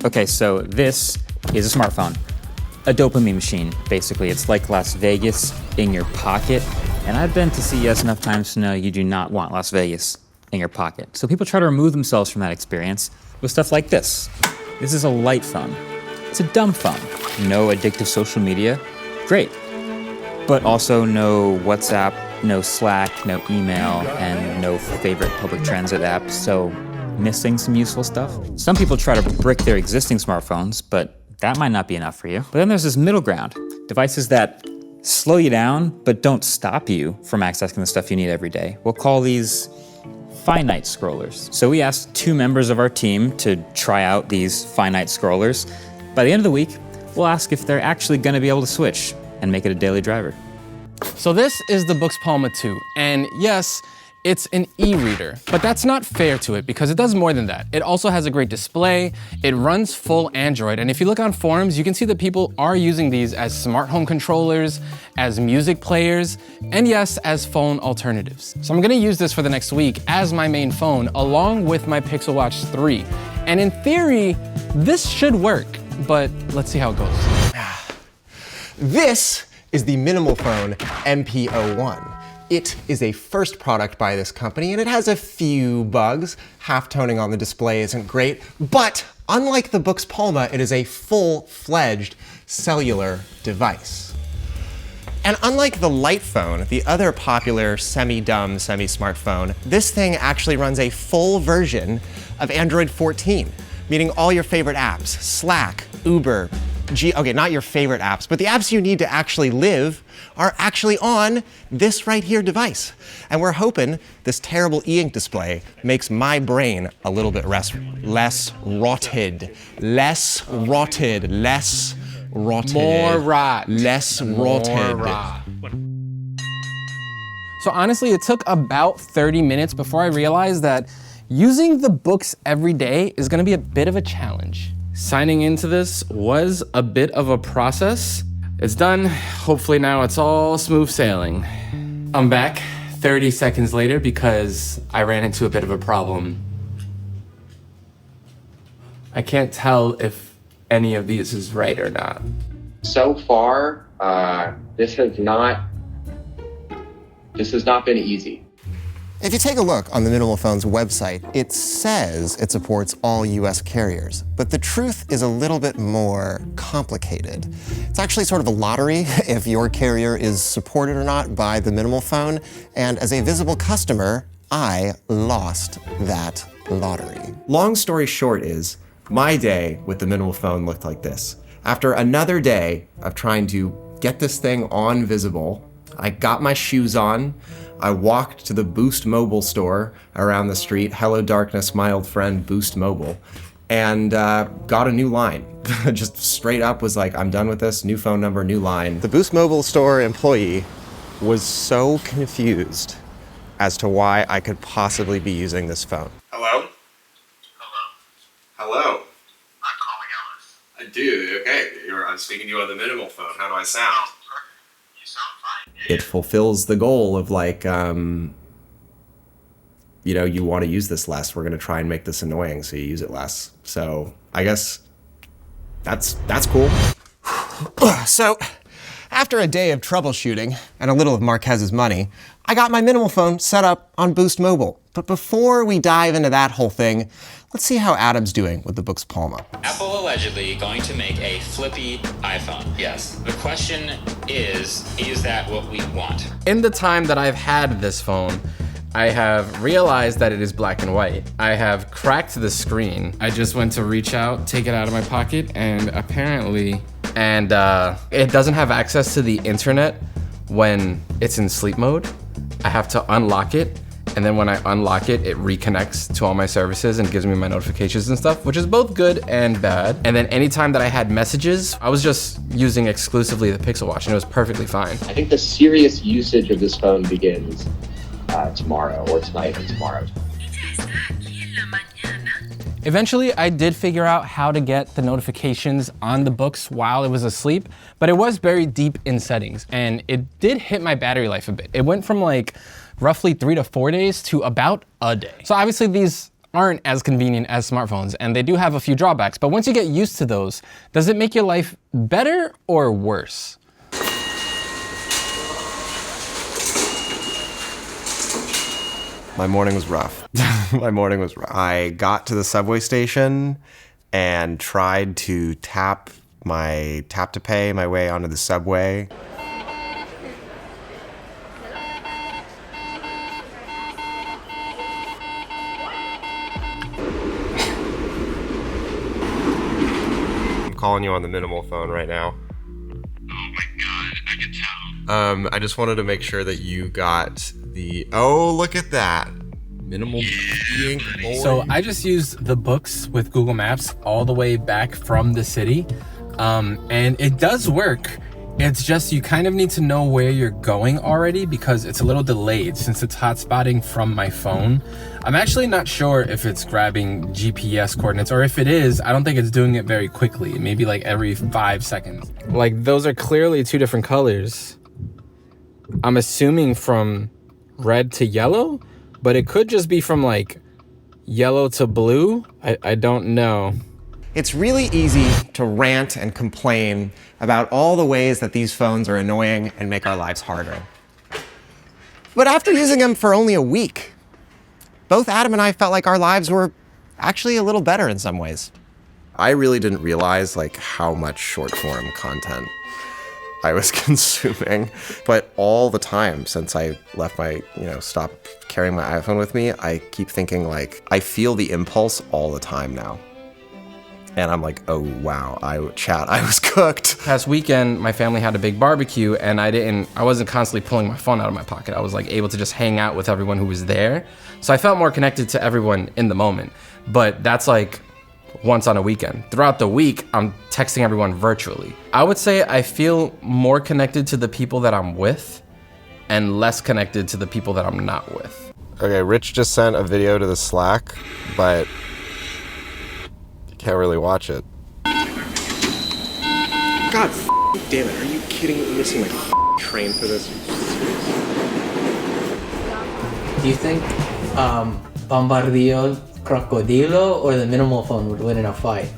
Okay, so this is a smartphone. A dopamine machine, basically. It's like Las Vegas in your pocket. And I've been to CES enough times to know you do not want Las Vegas in your pocket. So people try to remove themselves from that experience with stuff like this. This is a light phone. It's a dumb phone. No addictive social media, great. But also no WhatsApp, no Slack, no email, and no favorite public transit apps. So missing some useful stuff. Some people try to brick their existing smartphones, but that might not be enough for you. But then there's this middle ground. Devices that slow you down, but don't stop you from accessing the stuff you need every day. We'll call these Finite Scrollers. So we asked 2 members of our team to try out these Finite Scrollers. By the end of the week, we'll ask if they're actually gonna be able to switch and make it a daily driver. So this is the Boox Palma 2, and yes, it's an e-reader, but that's not fair to it because it does more than that. It also has a great display, it runs full Android, and if you look on forums, you can see that people are using these as smart home controllers, as music players, and yes, as phone alternatives. So I'm gonna use this for the next week as my main phone, along with my Pixel Watch 3. And in theory, this should work, but let's see how it goes. This is the Minimal Phone MP01. It is a first product by this company, and it has a few bugs. Half-toning on the display isn't great, but unlike the Boox Palma, it is a full-fledged cellular device. And unlike the Light Phone, the other popular semi-dumb, semi-smartphone, this thing actually runs a full version of Android 14, meaning all your favorite apps, Slack, Uber, okay, not your favorite apps, but the apps you need to actually live are actually on this right here device. And we're hoping this terrible e-ink display makes my brain a little bit less rotted. More rot. Less rotted. So honestly, it took about 30 minutes before I realized that using the Boox every day is gonna be a bit of a challenge. Signing into this was a bit of a process. It's done. Hopefully now it's all smooth sailing. I'm back 30 seconds later because I ran into a bit of a problem. I can't tell if any of these is right or not. So far, this has not been easy. If you take a look on the Minimal Phone's website, it says it supports all US carriers, but the truth is a little bit more complicated. It's actually sort of a lottery if your carrier is supported or not by the Minimal Phone, and as a visible customer, I lost that lottery. Long story short is, my day with the Minimal Phone looked like this. After another day of trying to get this thing on visible, I got my shoes on, I walked to the Boost Mobile store around the street, hello darkness, my old friend, Boost Mobile, and got a new line. Just straight up was like, I'm done with this, new phone number, new line. The Boost Mobile store employee was so confused as to why I could possibly be using this phone. Hello? Hello? I'm calling Ellis. Dude, okay, I'm speaking to you on the Minimal Phone. How do I sound? You sound fine. It fulfills the goal of like, you know, you want to use this less. We're going to try and make this annoying so you use it less. So I guess that's cool. So after a day of troubleshooting and a little of Marquez's money, I got my Minimal Phone set up on Boost Mobile. But before we dive into that whole thing, let's see how Adam's doing with the Boox Palma. Apple allegedly going to make a flippy iPhone. Yes. The question is that what we want? In the time that I've had this phone, I have realized that it is black and white. I have cracked the screen. I just went to reach out, take it out of my pocket, and apparently, it doesn't have access to the internet when it's in sleep mode. I have to unlock it, and then when I unlock it, it reconnects to all my services and gives me my notifications and stuff, which is both good and bad. And then anytime that I had messages, I was just using exclusively the Pixel Watch, and it was perfectly fine. I think the serious usage of this phone begins tomorrow, or tonight and tomorrow. Eventually, I did figure out how to get the notifications on the Boox while it was asleep, but it was buried deep in settings, and it did hit my battery life a bit. It went from like roughly 3 to 4 days to about a day. So obviously these aren't as convenient as smartphones, and they do have a few drawbacks. But once you get used to those, does it make your life better or worse? My morning was rough. My morning was rough. I got to the subway station and tried to tap to pay my way onto the subway. I'm calling you on the minimal phone right now. Oh my god, I can tell. I just wanted to make sure that you got oh, look at that. Minimal ink. So I just used the Boox with Google Maps all the way back from the city. And it does work. It's just you kind of need to know where you're going already because it's a little delayed since it's hotspotting from my phone. I'm actually not sure if it's grabbing GPS coordinates, or if it is, I don't think it's doing it very quickly. Maybe like every 5 seconds. Like those are clearly two different colors. I'm assuming from red to yellow, but it could just be from like yellow to blue. I don't know. It's really easy to rant and complain about all the ways that these phones are annoying and make our lives harder. But after using them for only a week, both Adam and I felt like our lives were actually a little better in some ways. I really didn't realize like how much short form content I was consuming, but all the time since I left stopped carrying my iPhone with me, I keep thinking like, I feel the impulse all the time now. And I'm like, oh wow, I was cooked. Past weekend, my family had a big barbecue and I wasn't constantly pulling my phone out of my pocket. I was like able to just hang out with everyone who was there. So I felt more connected to everyone in the moment, but that's like once on a weekend. Throughout the week, I'm texting everyone virtually. I would say I feel more connected to the people that I'm with and less connected to the people that I'm not with. Okay, Rich just sent a video to the Slack, but you can't really watch it. God damn it, are you kidding me? I'm missing my train for this. Do you think Bombardillo, Crocodilo, or the minimal phone would win in a fight?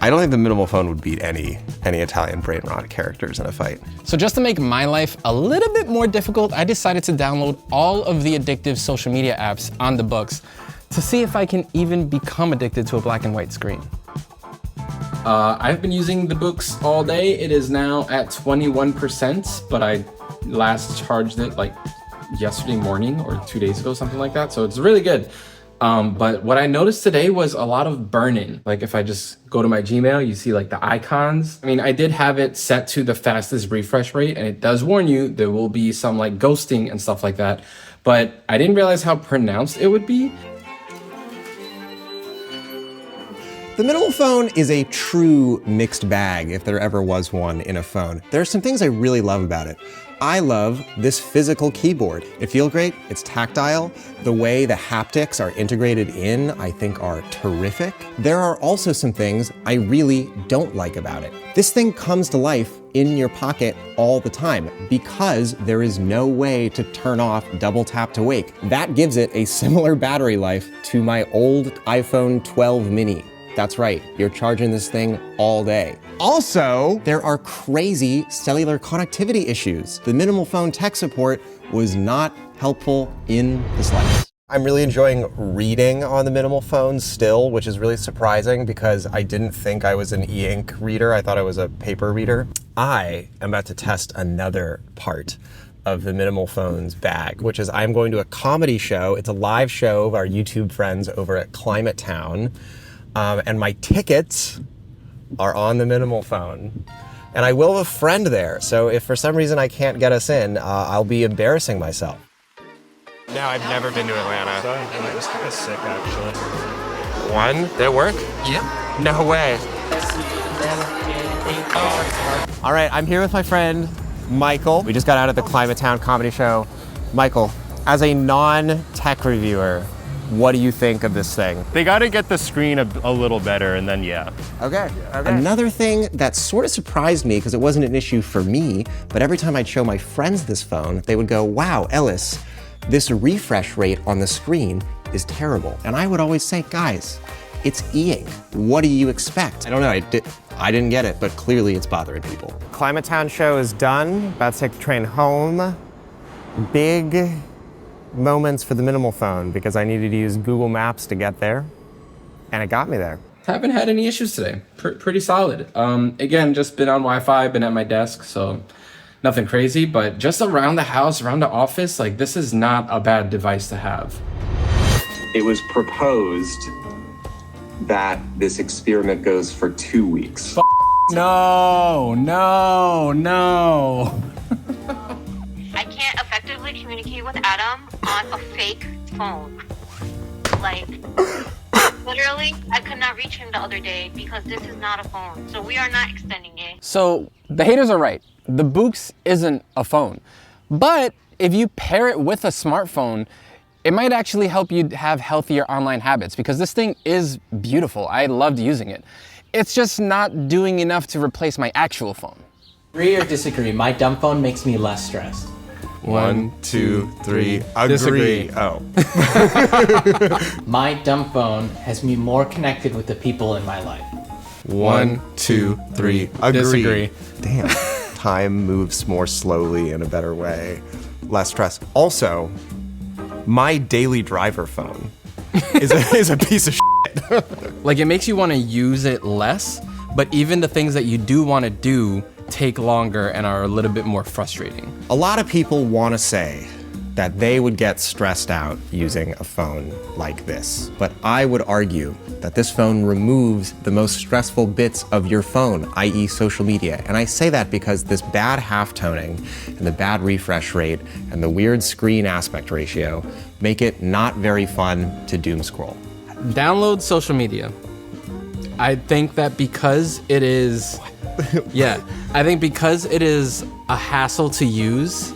I don't think the minimal phone would beat any Italian Brainrot characters in a fight. So just to make my life a little bit more difficult, I decided to download all of the addictive social media apps on the Boox to see if I can even become addicted to a black and white screen. I've been using the Boox all day. It is now at 21%, but I last charged it like yesterday morning or 2 days ago, something like that. So it's really good. But what I noticed today was a lot of burn-in. Like if I just go to my Gmail, you see like the icons. I mean, I did have it set to the fastest refresh rate, and it does warn you there will be some like ghosting and stuff like that. But I didn't realize how pronounced it would be. The minimal phone is a true mixed bag, if there ever was one in a phone. There are some things I really love about it. I love this physical keyboard. It feels great, it's tactile. The way the haptics are integrated in, I think are terrific. There are also some things I really don't like about it. This thing comes to life in your pocket all the time because there is no way to turn off double tap to wake. That gives it a similar battery life to my old iPhone 12 mini. That's right, you're charging this thing all day. Also, there are crazy cellular connectivity issues. The minimal phone tech support was not helpful in the slightest. I'm really enjoying reading on the minimal phone still, which is really surprising because I didn't think I was an e-ink reader. I thought I was a paper reader. I am about to test another part of the minimal phone's bag, which is I'm going to a comedy show. It's a live show of our YouTube friends over at Climate Town. And my tickets are on the minimal phone. And I will have a friend there, so if for some reason I can't get us in, I'll be embarrassing myself. No, I've never been to Atlanta. And it was kind of sick, actually. One? Did it work? Yep. No way. All right, I'm here with my friend, Michael. We just got out of the Climate Town comedy show. Michael, as a non-tech reviewer, what do you think of this thing? They got to get the screen a little better, and then yeah. Okay. Another thing that sort of surprised me, because it wasn't an issue for me, but every time I'd show my friends this phone, they would go, wow, Ellis, this refresh rate on the screen is terrible. And I would always say, guys, it's e-ink. What do you expect? I don't know, I didn't get it, but clearly it's bothering people. Climate Town show is done. About to take the train home. Big moments for the minimal phone because I needed to use Google Maps to get there, and it got me there. Haven't had any issues today. Pretty solid. Again, just been on Wi-Fi, been at my desk, so nothing crazy, but just around the house, around the office, like this is not a bad device to have. It was proposed that this experiment goes for 2 weeks. No. I can't effectively communicate with Adam on a fake phone. Like, literally, I could not reach him the other day because this is not a phone. So we are not extending it. So the haters are right. The Boox isn't a phone. But if you pair it with a smartphone, it might actually help you have healthier online habits because this thing is beautiful. I loved using it. It's just not doing enough to replace my actual phone. Agree or disagree? My dumb phone makes me less stressed. 1, 2, 3, agree. Disagree. Oh. My dumb phone has me more connected with the people in my life. 1, 2, 3, agree. Disagree. Damn, time moves more slowly in a better way. Less stress. Also, my daily driver phone is a piece of shit. Like it makes you want to use it less, but even the things that you do want to do take longer and are a little bit more frustrating. A lot of people want to say that they would get stressed out using a phone like this, but I would argue that this phone removes the most stressful bits of your phone, i.e. social media. And I say that because this bad half-toning and the bad refresh rate and the weird screen aspect ratio make it not very fun to doom scroll. Download social media. I think that because it is, I think because it is a hassle to use,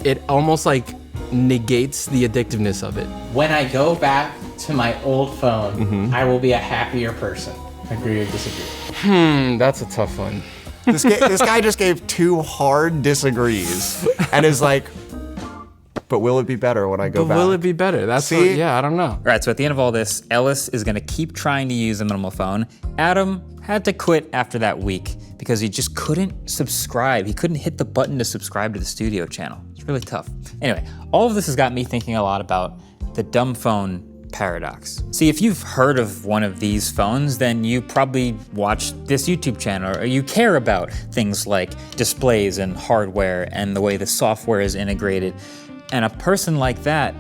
it almost like negates the addictiveness of it. When I go back to my old phone, I will be a happier person. Agree or disagree? That's a tough one. This guy just gave 2 hard disagrees and is like, but will it be better when I go back? Will it be better? That's See? I don't know. All right, so at the end of all this, Ellis is gonna keep trying to use a minimal phone. Adam had to quit after that week because he just couldn't subscribe. He couldn't hit the button to subscribe to the studio channel. It's really tough. Anyway, all of this has got me thinking a lot about the Dumbphone Paradox. See, if you've heard of one of these phones, then you probably watched this YouTube channel, or you care about things like displays and hardware and the way the software is integrated. And a person like that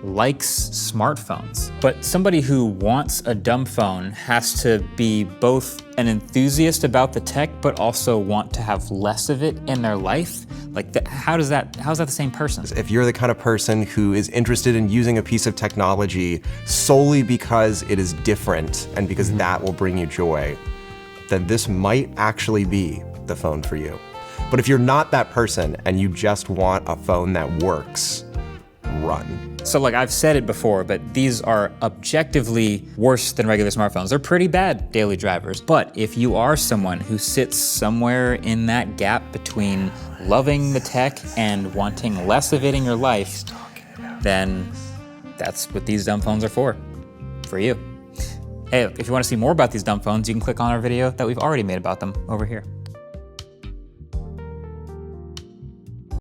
likes smartphones. But somebody who wants a dumb phone has to be both an enthusiast about the tech, but also want to have less of it in their life. Like, how's that the same person? If you're the kind of person who is interested in using a piece of technology solely because it is different and because that will bring you joy, then this might actually be the phone for you. But if you're not that person and you just want a phone that works, run. So like I've said it before, but these are objectively worse than regular smartphones. They're pretty bad daily drivers. But if you are someone who sits somewhere in that gap between loving the tech and wanting less of it in your life, then that's what these dumb phones are for you. Hey, if you want to see more about these dumb phones, you can click on our video that we've already made about them over here.